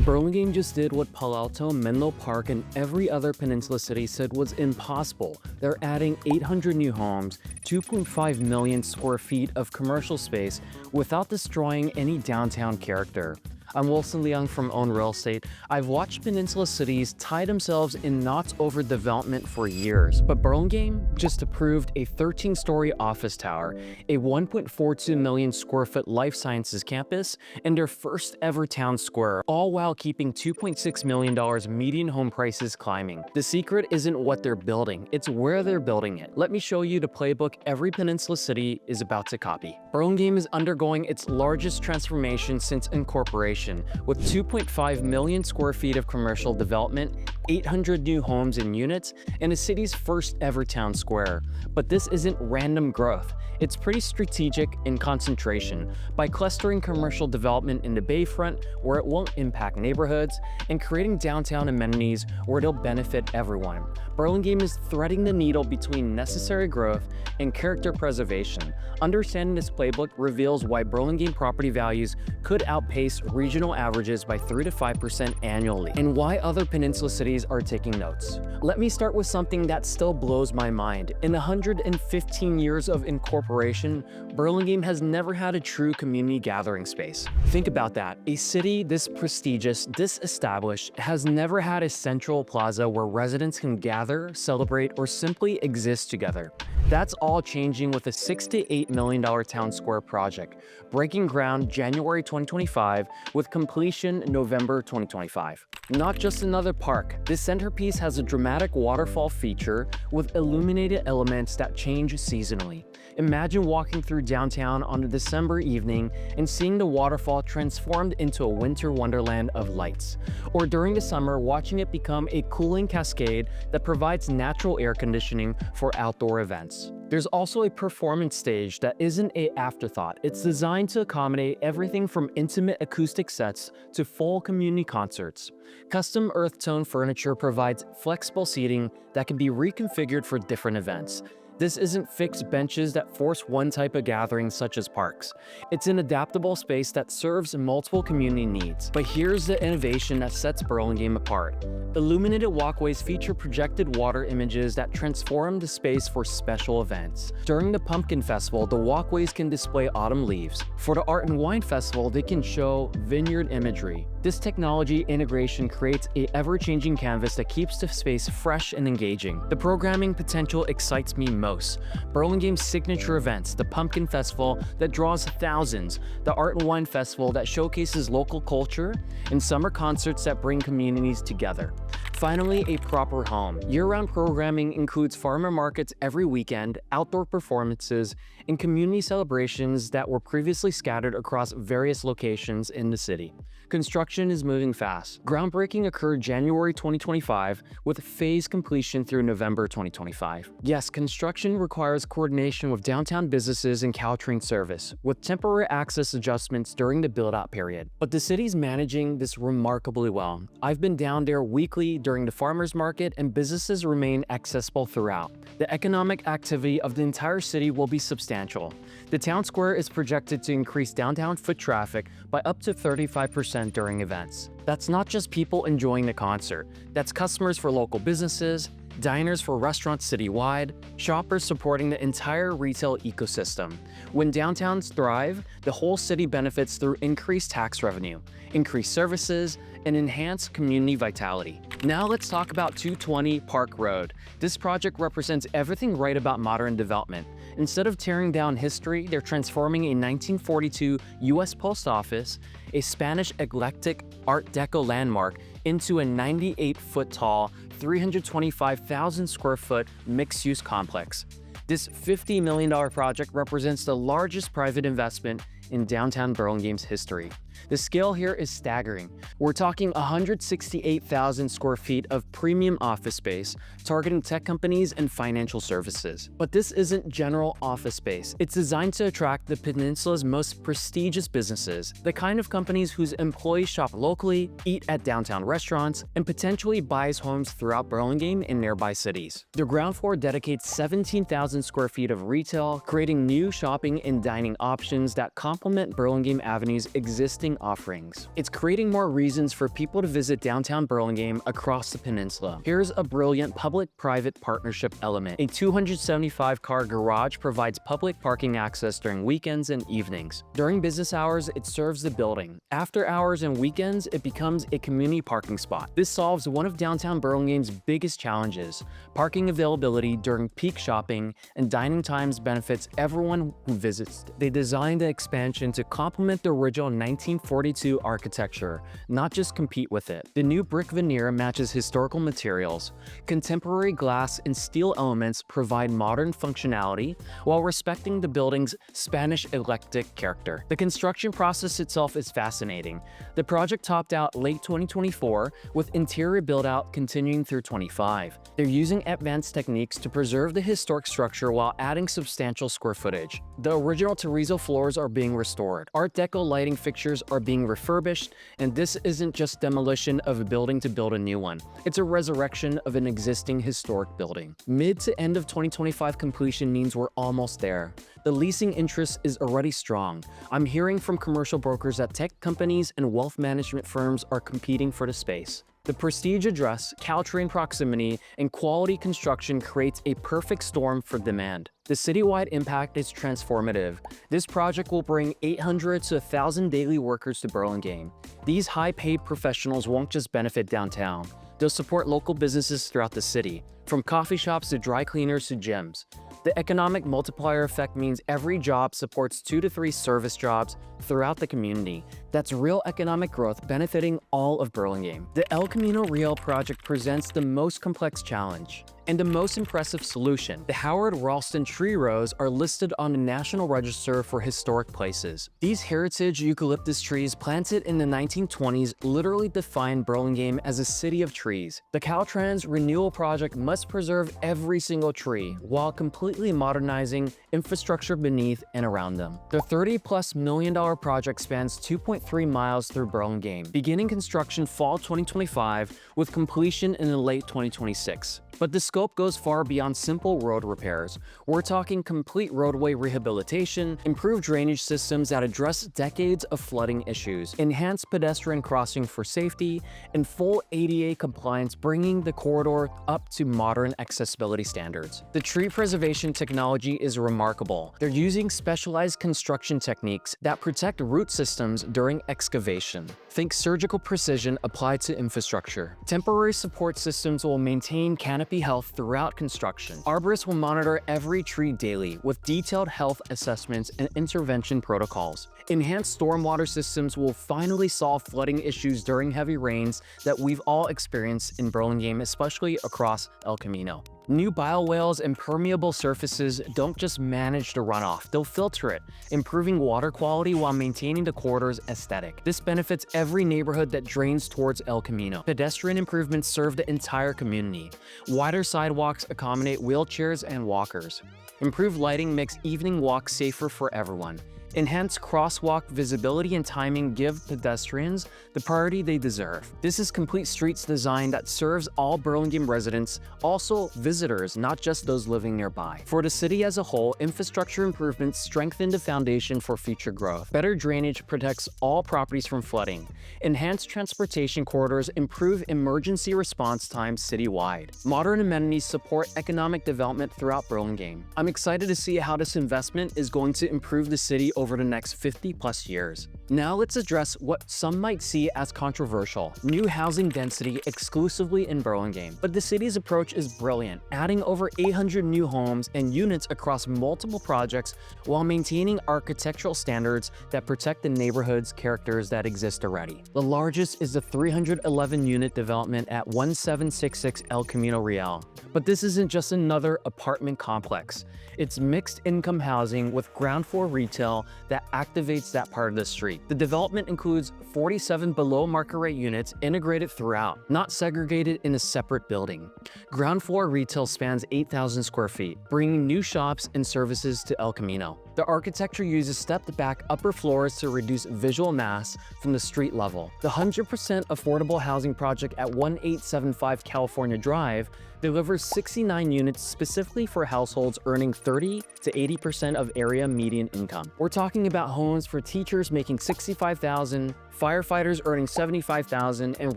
Burlingame just did what Palo Alto, Menlo Park, and every other Peninsula city said was impossible. They're adding 800 new homes, 2.5 million square feet of commercial space without destroying any downtown character. I'm Leung from Own Real Estate. I've watched Peninsula cities tie themselves in knots over development for years, but Burlingame just approved a 13-story office tower, a 1.42 million square foot life sciences campus, and their first ever town square, all while keeping $2.6 million median home prices climbing. The secret isn't what they're building, it's where they're building it. Let me show you the playbook every Peninsula city is about to copy. Burlingame is undergoing its largest transformation since incorporation, with 2.5 million square feet of commercial development, 800 new homes and units, and the city's first ever town square. But this isn't random growth. It's pretty strategic in concentration by clustering commercial development in the Bayfront where it won't impact neighborhoods and creating downtown amenities where it'll benefit everyone. Burlingame is threading the needle between necessary growth and character preservation. Understanding this playbook reveals why Burlingame property values could outpace regional averages by 3 to 5% annually, and why other Peninsula cities are taking notes. Let me start with something that still blows my mind. In 115 years of incorporation, Burlingame has never had a true community gathering space. Think about that. A city this prestigious, this established, has never had a central plaza where residents can gather, celebrate, or simply exist together. That's all changing with a $6 to $8 million town square project, breaking ground January 2025 with completion November 2025. Not just another park, this centerpiece has a dramatic waterfall feature with illuminated elements that change seasonally. Imagine walking through downtown on a December evening and seeing the waterfall transformed into a winter wonderland of lights. Or during the summer, watching it become a cooling cascade that provides natural air conditioning for outdoor events. There's also a performance stage that isn't an afterthought. It's designed to accommodate everything from intimate acoustic sets to full community concerts. Custom earth tone furniture provides flexible seating that can be reconfigured for different events. This isn't fixed benches that force one type of gathering such as parks. It's an adaptable space that serves multiple community needs. But here's the innovation that sets Burlingame apart. Illuminated walkways feature projected water images that transform the space for special events. During the Pumpkin Festival, the walkways can display autumn leaves. For the Art and Wine Festival, they can show vineyard imagery. This technology integration creates an ever-changing canvas that keeps the space fresh and engaging. The programming potential excites me most. Burlingame's signature events, the Pumpkin Festival that draws thousands, the Art and Wine Festival that showcases local culture, and summer concerts that bring communities together. Finally, a proper home. Year-round programming includes farmer markets every weekend, outdoor performances, and community celebrations that were previously scattered across various locations in the city. Construction is moving fast. Groundbreaking occurred January 2025 with phase completion through November 2025. Yes, construction requires coordination with downtown businesses and Caltrain service, with temporary access adjustments during the build-out period. But the city's managing this remarkably well. I've been down there weekly during the farmers market, and businesses remain accessible throughout. The economic activity of the entire city will be substantial. The town square is projected to increase downtown foot traffic by up to 35% during events. That's not just people enjoying the concert. That's customers for local businesses, diners for restaurants citywide, shoppers supporting the entire retail ecosystem. When downtowns thrive, the whole city benefits through increased tax revenue, increased services, and enhanced community vitality. Now let's talk about 220 Park Road. This project represents everything right about modern development. Instead of tearing down history, they're transforming a 1942 U.S. post office, a Spanish eclectic Art Deco landmark, into a 98-foot tall, 325,000 square foot mixed-use complex. This $50 million project represents the largest private investment in downtown Burlingame's history. The scale here is staggering. We're talking 168,000 square feet of premium office space, targeting tech companies and financial services. But this isn't general office space. It's designed to attract the Peninsula's most prestigious businesses, the kind of companies whose employees shop locally, eat at downtown restaurants, and potentially buys homes throughout Burlingame and nearby cities. The ground floor dedicates 17,000 square feet of retail, creating new shopping and dining options that complement Burlingame Avenue's existing enticing offerings. It's creating more reasons for people to visit downtown Burlingame across the peninsula. Here's a brilliant public-private partnership element. A 275-car garage provides public parking access during weekends and evenings. During business hours, it serves the building. After hours and weekends, it becomes a community parking spot. This solves one of downtown Burlingame's biggest challenges. Parking availability during peak shopping and dining times benefits everyone who visits. They designed the expansion to complement the original 1942 architecture, not just compete with it. The new brick veneer matches historical materials. Contemporary glass and steel elements provide modern functionality while respecting the building's Spanish eclectic character. The construction process itself is fascinating. The project topped out late 2024, with interior build-out continuing through 25. They're using advanced techniques to preserve the historic structure while adding substantial square footage. The original terrazzo floors are being restored. Art Deco lighting fixtures are being refurbished, and this isn't just demolition of a building to build a new one. It's a resurrection of an existing historic building. Mid to end of 2025 completion means we're almost there. The leasing interest is already strong. I'm hearing from commercial brokers that tech companies and wealth management firms are competing for the space. The prestige address, Caltrain proximity, and quality construction creates a perfect storm for demand. The citywide impact is transformative. This project will bring 800 to 1,000 daily workers to Burlingame. These high-paid professionals won't just benefit downtown. They'll support local businesses throughout the city, from coffee shops to dry cleaners to gyms. The economic multiplier effect means every job supports 2 to 3 service jobs throughout the community. That's real economic growth benefiting all of Burlingame. The El Camino Real project presents the most complex challenge and the most impressive solution. The Howard Ralston tree rows are listed on the National Register for Historic Places. These heritage eucalyptus trees planted in the 1920s literally define Burlingame as a city of trees. The Caltrans Renewal Project must preserve every single tree while completely modernizing infrastructure beneath and around them. The $30+ million project spans 2.3 miles through Burlingame, beginning construction fall 2025 with completion in the late 2026. But the scope goes far beyond simple road repairs. We're talking complete roadway rehabilitation, improved drainage systems that address decades of flooding issues, enhanced pedestrian crossing for safety, and full ADA compliance, bringing the corridor up to modern accessibility standards. The tree preservation technology is remarkable. They're using specialized construction techniques that protect root systems during excavation. Think surgical precision applied to infrastructure. Temporary support systems will maintain canopy health throughout construction. Arborists will monitor every tree daily with detailed health assessments and intervention protocols. Enhanced stormwater systems will finally solve flooding issues during heavy rains that we've all experienced in Burlingame, especially across El Camino. New biowells and permeable surfaces don't just manage the runoff, they'll filter it, improving water quality while maintaining the corridor's aesthetic. This benefits every neighborhood that drains towards El Camino. Pedestrian improvements serve the entire community. Wider sidewalks accommodate wheelchairs and walkers. Improved lighting makes evening walks safer for everyone. Enhanced crosswalk visibility and timing give pedestrians the priority they deserve. This is complete streets design that serves all Burlingame residents, also visitors, not just those living nearby. For the city as a whole, infrastructure improvements strengthen the foundation for future growth. Better drainage protects all properties from flooding. Enhanced transportation corridors improve emergency response times citywide. Modern amenities support economic development throughout Burlingame. I'm excited to see how this investment is going to improve the city over the next 50+ years. Now let's address what some might see as controversial: new housing density exclusively in Burlingame. But the city's approach is brilliant, adding over 800 new homes and units across multiple projects while maintaining architectural standards that protect the neighborhood's characters that exist already. The largest is the 311-unit development at 1766 El Camino Real. But this isn't just another apartment complex. It's mixed income housing with ground floor retail that activates that part of the street. The development includes 47 below market rate units integrated throughout, not segregated in a separate building. Ground floor retail spans 8,000 square feet, bringing new shops and services to El Camino. The architecture uses stepped-back upper floors to reduce visual mass from the street level. The 100% affordable housing project at 1875 California Drive delivers 69 units specifically for households earning 30 to 80% of area median income. We're talking about homes for teachers making $65,000, firefighters earning $75,000, and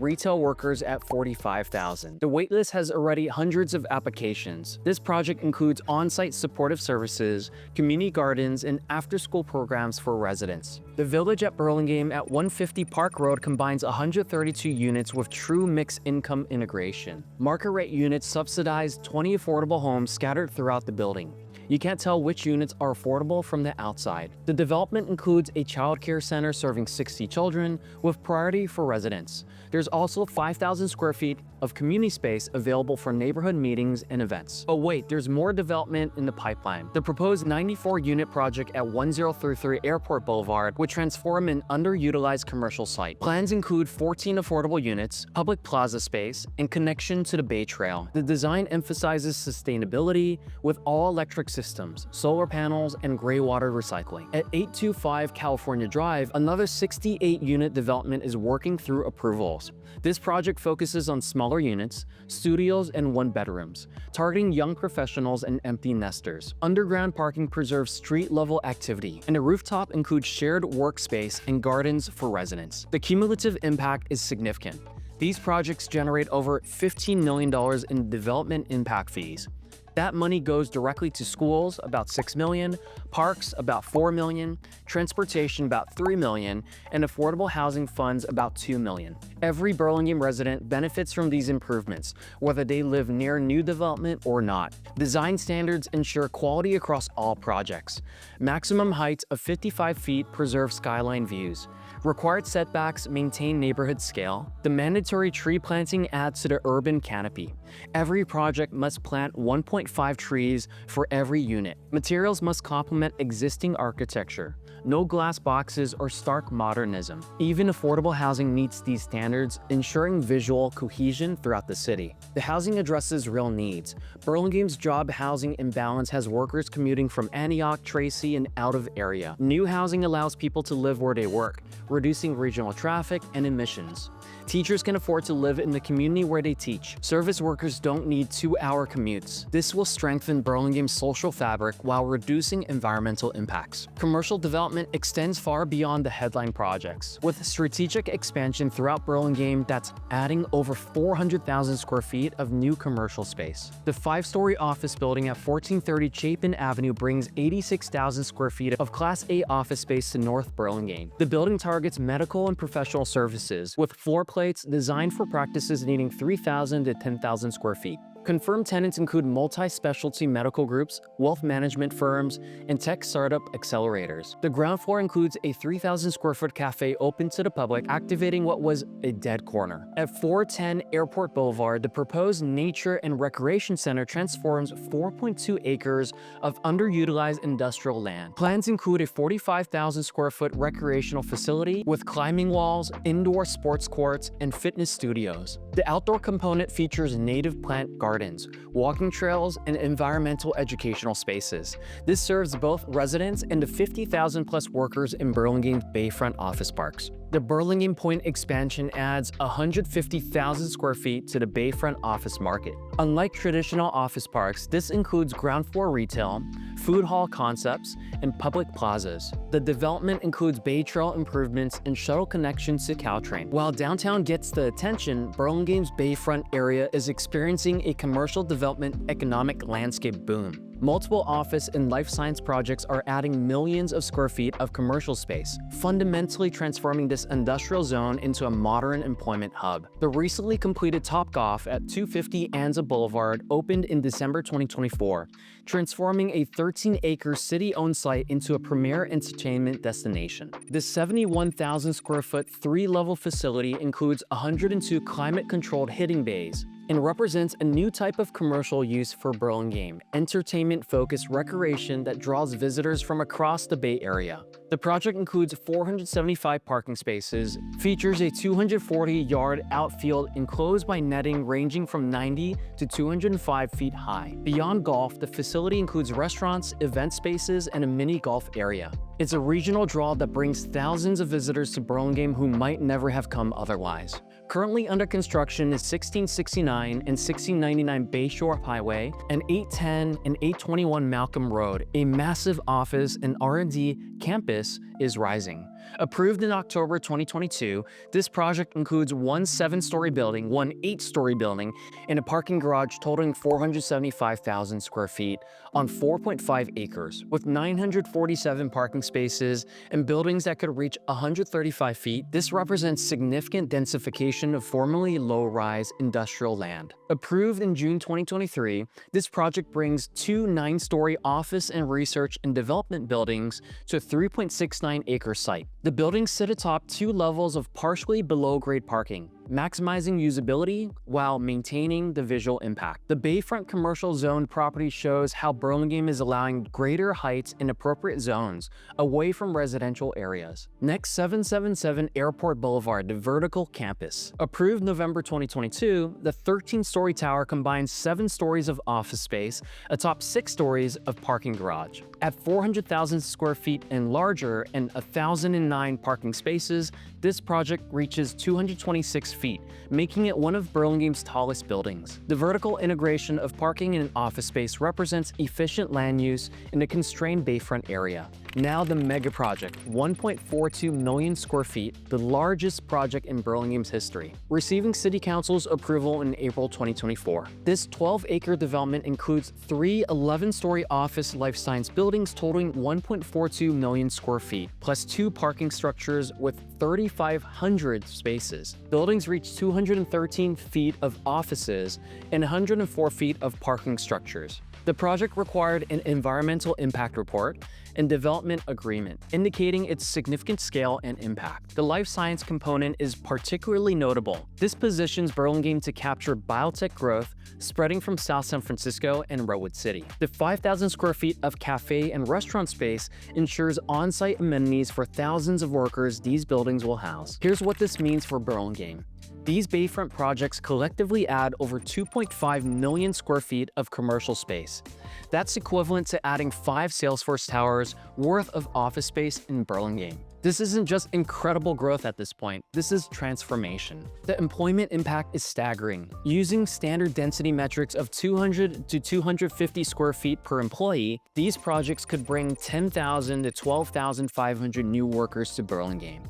retail workers at $45,000. The waitlist has already hundreds of applications. This project includes on-site supportive services, community gardens, and after-school programs for residents. The village at Burlingame at 150 Park Road combines 132 units with true mixed income integration. Market rate units subsidize 20 affordable homes scattered throughout the building. You can't tell which units are affordable from the outside. The development includes a child care center serving 60 children with priority for residents. There's also 5,000 square feet of community space available for neighborhood meetings and events. Oh wait, there's more development in the pipeline. The proposed 94-unit project at 1033 Airport Boulevard would transform an underutilized commercial site. Plans include 14 affordable units, public plaza space, and connection to the Bay Trail. The design emphasizes sustainability with all-electric systems, solar panels, and gray water recycling. At 825 California Drive, another 68-unit development is working through approvals. This project focuses on smaller units, studios, and one-bedrooms, targeting young professionals and empty nesters. Underground parking preserves street-level activity, and the rooftop includes shared workspace and gardens for residents. The cumulative impact is significant. These projects generate over $15 million in development impact fees. That money goes directly to schools, about $6 million, parks, about $4 million, transportation, about $3 million, and affordable housing funds, about $2 million. Every Burlingame resident benefits from these improvements, whether they live near new development or not. Design standards ensure quality across all projects. Maximum heights of 55 feet preserve skyline views. Required setbacks maintain neighborhood scale. The mandatory tree planting adds to the urban canopy. Every project must plant 1.5 trees for every unit. Materials must complement existing architecture. No glass boxes or stark modernism. Even affordable housing meets these standards, ensuring visual cohesion throughout the city. The housing addresses real needs. Burlingame's job housing imbalance has workers commuting from Antioch, Tracy, and out of area. New housing allows people to live where they work, reducing regional traffic and emissions. Teachers can afford to live in the community where they teach. Service workers don't need 2-hour commutes. This will strengthen Burlingame's social fabric while reducing environmental impacts. Commercial development extends far beyond the headline projects, with strategic expansion throughout Burlingame that's adding over 400,000 square feet of new commercial space. The 5-story office building at 1430 Chapin Avenue brings 86,000 square feet of Class A office space to North Burlingame. The building targets medical and professional services, with floor plates designed for practices needing 3,000 to 10,000 square feet. Confirmed tenants include multi-specialty medical groups, wealth management firms, and tech startup accelerators. The ground floor includes a 3,000 square foot cafe open to the public, activating what was a dead corner. At 410 Airport Boulevard, the proposed nature and recreation center transforms 4.2 acres of underutilized industrial land. Plans include a 45,000 square foot recreational facility with climbing walls, indoor sports courts, and fitness studios. The outdoor component features native plant gardens, walking trails, and environmental educational spaces. This serves both residents and the 50,000 plus workers in Burlingame's Bayfront office parks. The Burlingame Point expansion adds 150,000 square feet to the Bayfront office market. Unlike traditional office parks, this includes ground floor retail, food hall concepts, and public plazas. The development includes Bay Trail improvements and shuttle connections to Caltrain. While downtown gets the attention, Burlingame's Bayfront area is experiencing a commercial development economic landscape boom. Multiple office and life science projects are adding millions of square feet of commercial space, fundamentally transforming this industrial zone into a modern employment hub. The recently completed Topgolf at 250 Anza Boulevard opened in December 2024, transforming a 13-acre city-owned site into a premier entertainment destination. This 71,000 square foot 3-level facility includes 102 climate-controlled hitting bays, and represents a new type of commercial use for Burlingame, entertainment-focused recreation that draws visitors from across the Bay Area. The project includes 475 parking spaces, features a 240-yard outfield enclosed by netting ranging from 90 to 205 feet high. Beyond golf, the facility includes restaurants, event spaces, and a mini golf area. It's a regional draw that brings thousands of visitors to Burlingame who might never have come otherwise. Currently under construction is 1669 and 1699 Bayshore Highway and 810 and 821 Malcolm Road. A massive office and R&D campus is rising. Approved in October 2022, this project includes one 7-story building, one 8-story building, and a parking garage totaling 475,000 square feet on 4.5 acres, with 947 parking spaces and buildings that could reach 135 feet. This represents significant densification of formerly low-rise industrial land. Approved in June 2023, this project brings two 9-story office and research and development buildings to a 3.69-acre site. The buildings sit atop 2 levels of partially below-grade parking, maximizing usability while maintaining the visual impact. The Bayfront commercial zone property shows how Burlingame is allowing greater heights in appropriate zones away from residential areas. Next, 777 Airport Boulevard, the vertical campus. Approved November 2022, the 13-story tower combines 7 stories of office space atop 6 stories of parking garage. At 400,000 square feet and larger and 1,009 parking spaces, this project reaches 226 feet, making it one of Burlingame's tallest buildings. The vertical integration of parking and office space represents efficient land use in a constrained Bayfront area. Now the mega project, 1.42 million square feet, the largest project in Burlingame's history, receiving City Council's approval in April 2024. This 12-acre development includes 3 11-story office life science buildings totaling 1.42 million square feet, plus 2 parking structures with 3,500 spaces. Buildings reach 213 feet of offices and 104 feet of parking structures. The project required an environmental impact report and development agreement, indicating its significant scale and impact. The life science component is particularly notable. This positions Burlingame to capture biotech growth spreading from South San Francisco and Redwood City. The 5,000 square feet of cafe and restaurant space ensures on-site amenities for thousands of workers these buildings will house. Here's what this means for Burlingame. These Bayfront projects collectively add over 2.5 million square feet of commercial space. That's equivalent to adding 5 Salesforce towers worth of office space in Burlingame. This isn't just incredible growth at this point, this is transformation. The employment impact is staggering. Using standard density metrics of 200 to 250 square feet per employee, these projects could bring 10,000 to 12,500 new workers to Burlingame.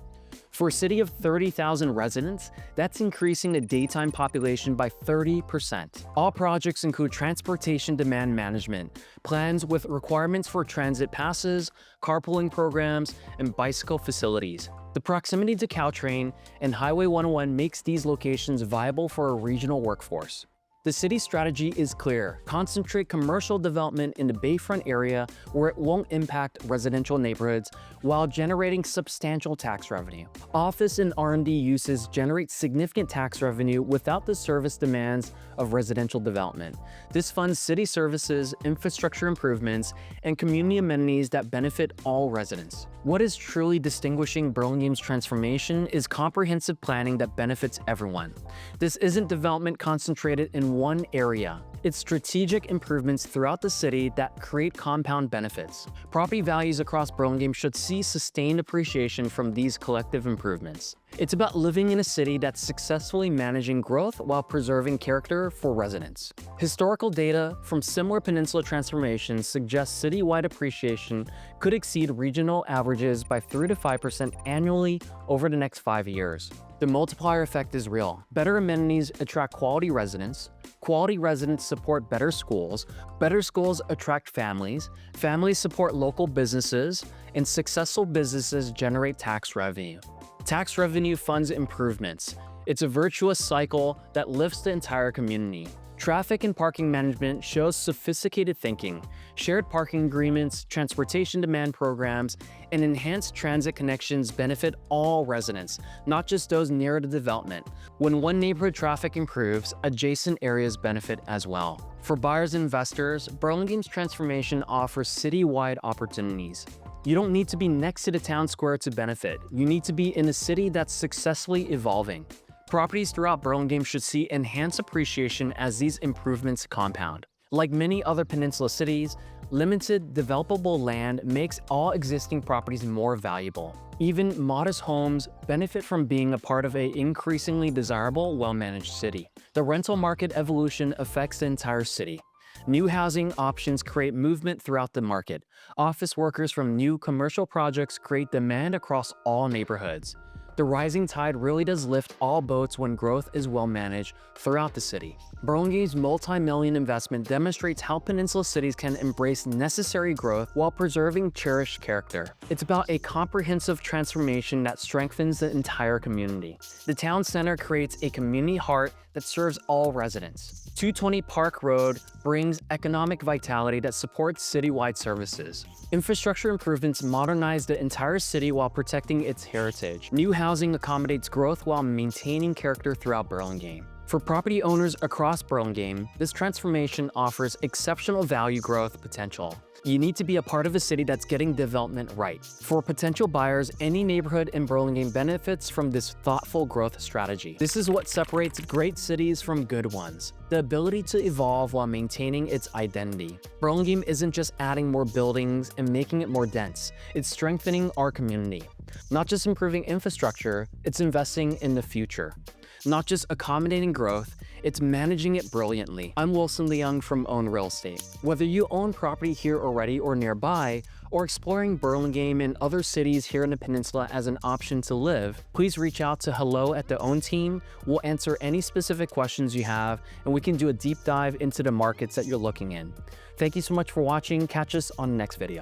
For a city of 30,000 residents, that's increasing the daytime population by 30%. All projects include transportation demand management, plans with requirements for transit passes, carpooling programs, and bicycle facilities. The proximity to Caltrain and Highway 101 makes these locations viable for a regional workforce. The city's strategy is clear: concentrate commercial development in the Bayfront area where it won't impact residential neighborhoods while generating substantial tax revenue. Office and R&D uses generate significant tax revenue without the service demands of residential development. This funds city services, infrastructure improvements, and community amenities that benefit all residents. What is truly distinguishing Burlingame's transformation is comprehensive planning that benefits everyone. This isn't development concentrated in one area. It's strategic improvements throughout the city that create compound benefits. Property values across Burlingame should see sustained appreciation from these collective improvements. It's about living in a city that's successfully managing growth while preserving character for residents. Historical data from similar peninsula transformations suggests citywide appreciation could exceed regional averages by 3 to 5% annually over the next 5 years. The multiplier effect is real. Better amenities attract quality residents support better schools attract families support local businesses, and successful businesses generate tax revenue. Tax revenue funds improvements. It's a virtuous cycle that lifts the entire community. Traffic and parking management shows sophisticated thinking. Shared parking agreements, transportation demand programs, and enhanced transit connections benefit all residents, not just those near the development. When one neighborhood traffic improves, adjacent areas benefit as well. For buyers and investors, Burlingame's transformation offers citywide opportunities. You don't need to be next to the town square to benefit. You need to be in a city that's successfully evolving. Properties throughout Burlingame should see enhanced appreciation as these improvements compound. Like many other peninsula cities, limited developable land makes all existing properties more valuable. Even modest homes benefit from being a part of an increasingly desirable, well-managed city. The rental market evolution affects the entire city. New housing options create movement throughout the market. Office workers from new commercial projects create demand across all neighborhoods. The rising tide really does lift all boats when growth is well managed throughout the city. Burlingame's multi-million investment demonstrates how peninsula cities can embrace necessary growth while preserving cherished character. It's about a comprehensive transformation that strengthens the entire community. The town center creates a community heart that serves all residents. 220 Park Road brings economic vitality that supports citywide services. Infrastructure improvements modernize the entire city while protecting its heritage. New housing accommodates growth while maintaining character throughout Burlingame. For property owners across Burlingame, this transformation offers exceptional value growth potential. You need to be a part of a city that's getting development right. For potential buyers, any neighborhood in Burlingame benefits from this thoughtful growth strategy. This is what separates great cities from good ones: the ability to evolve while maintaining its identity. Burlingame isn't just adding more buildings and making it more dense, it's strengthening our community. Not just improving infrastructure, it's investing in the future. Not just accommodating growth, it's managing it brilliantly. I'm Leung from Own Real Estate. Whether you own property here already or nearby, or exploring Burlingame and other cities here in the peninsula as an option to live, please reach out to hello@the-own team. We'll answer any specific questions you have, and we can do a deep dive into the markets that you're looking in. Thank you so much for watching. Catch us on the next video.